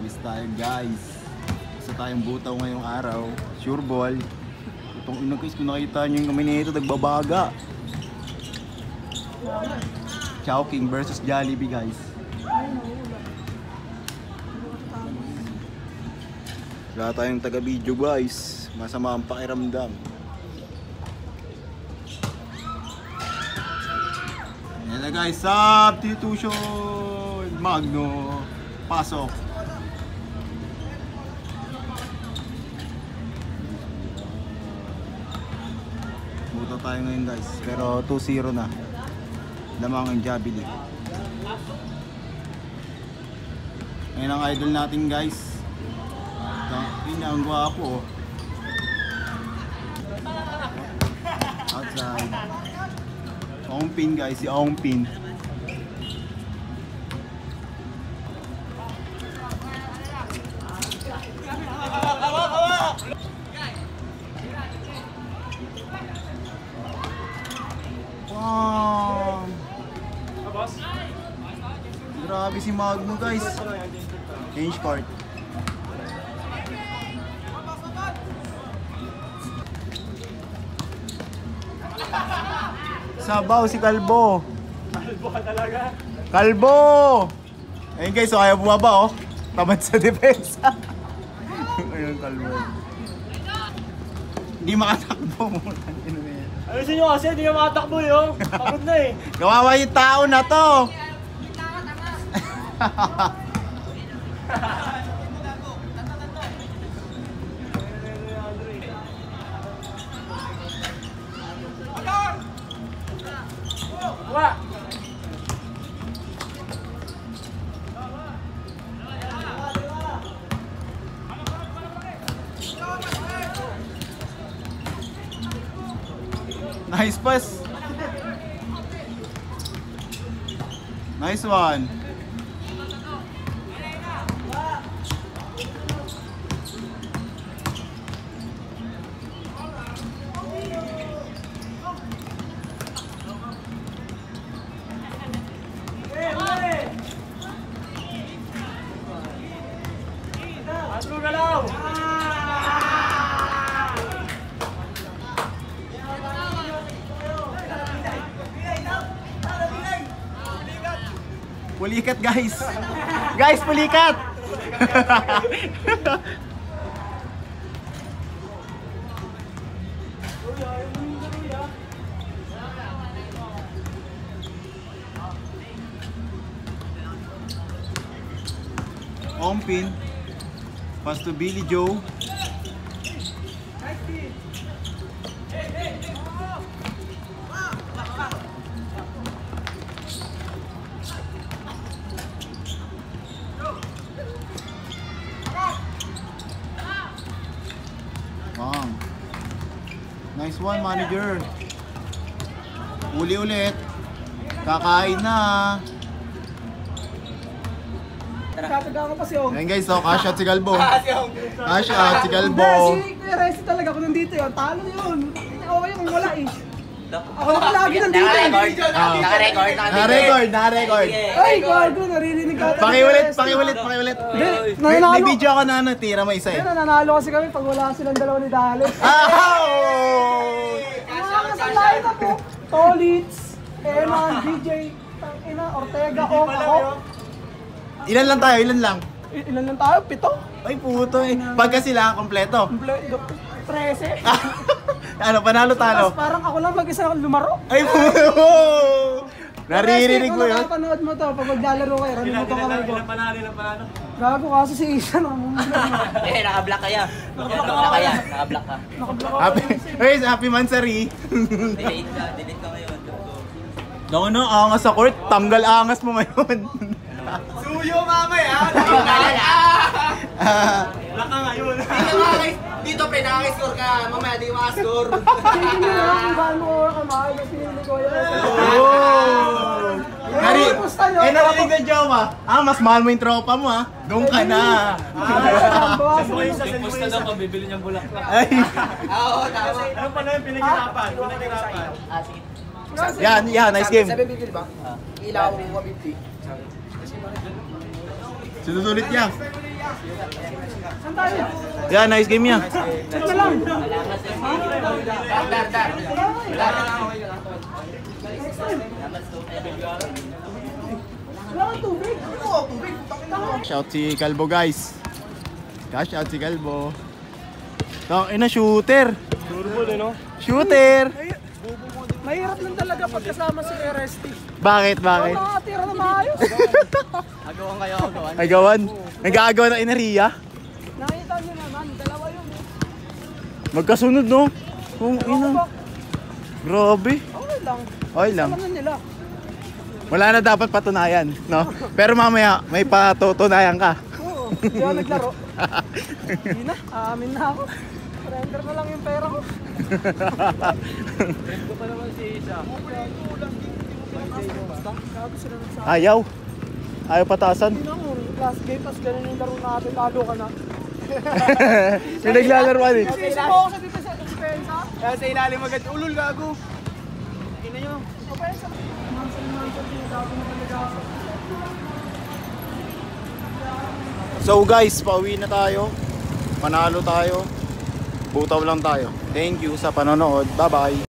Pawis tayo guys. Isa tayong butaw ngayong araw. Sure ball. Itong ina guys, kung nakita nyo yung kami nito, nagbabaga. Chowking versus Jollibee guys. Wala tayong taga-video guys. Masama ang pakiramdam. Yan na guys, substitution! Magno, pasok. Buta tayo ngayon guys, pero 2-0 na. Lamang ang Jollibee. Ngayon ang idol natin guys. Ang gwapo. Outside. Ongpin guys, si Ongpin. Wow. Grabe si Magno guys. Change court. Sabaw si Kalbo. Kalbo ka talaga. Kalbo! Ayun guys, so kaya bumaba oh. Tamad sa depensa. Ayun Kalbo. Hindi makatakbo mo. Ayusin nyo kasi, hindi ka makatakbo yun. Pagod na eh. Kawawa yung tao na to. Wah! Nice pass. Nice one. Atro galaw! Pulikat guys. Guys, pulikat. Ongpin. Pass to Billy Joe. Bang. Nice one, manager. Uli ulit. Kakain na. Kataga ko pa si Ong. Ayan guys, so cash out si Galbo. Cash out si Galbo. Si Kuya Resi talaga kung nandito yun. Talo yun. Okay kung wala eh. Ako lang lagi nandito. Naka-record. Na-record. Ay, gago. Naririnig ka. Pakiulit. May video ako na tira mo isa eh. Nananalo kasi kami pag wala silang dalawa ni Dalek. Mga kasalay na po. Tolits, Eman, DJ, Ortega, Ong, ako. Ilan lang tayo? Ilan lang? Ilan lang tayo? 7? Ay puto eh. Pagka sila kompleto. 13. Ano, panalo talo? Tapos parang ako lang mag-isa lumaro. Ay puto! Naririnig mo yun? Kung nakapanood mo to, pag maglalaro kayo, rami mo to kamay ko. Ilang panalo. Gago kasi si Ethan. Eh, naka-block kaya. Naka-block ka. Happy Mansari. Delete ka ngayon. Naku no, angas sa court. Tanggal angas mo ngayon. Suyo mamaya! Wala ka ngayon. Dito pinaka-score ka. Mamaya di maka-score. Sige nyo lang kung gaano ko kamay. Kasi pinili ko yun. Narinig na Jowa. Mas mahal mo yung tropa mo ha. Doon ka na. Sa post na daw pabibili niyang bulaklak. Ay. Oo, tama. Ano pa na yung pinaghirapan? Sige. Yan, nice game. 750 ba? Ilaw ko 150. Sinusulit niya. Saan tayo? Yan, nice game niya. Check na lang. Wala kang tubig. Oo, tubig. Shout si Calvo guys. Cash out si Calvo. Tang ina shooter. Turbo din, no? Shooter. Mahirap lang talaga pagkasama si RST. Bakit? Bakit? Nakatira na maayos. Agawan kayo, agawan. Agawan. Nag-aagawan ng Eneria. Nakita niyo naman, dalawa yun. Magkasunod no? Kung ina. Grabe. Okay lang. Okay lang. Alam na nila. Wala na dapat patunayan, no? Pero mamaya may patutunayan ka. Oo, hindi ako naglaro. Hindi na, aamin na ako. Surrender na lang yung pera ko. Ito pa naman si Isa. Gago sila nagsabi. Ayaw. Ayaw patasan. Hindi na ako, last game, pas ganun yung laro natin, lalo ka na. May naglalaroan eh. Sisi mo ako sa dito sa expensa. Kaya sa ilalim agad, ulul gago. Ina nyo. Expensa. Mansal, gago na talaga ako. So guys, pauwi na tayo. Panalo tayo. Butaw lang tayo. Thank you sa panonood. Bye-bye.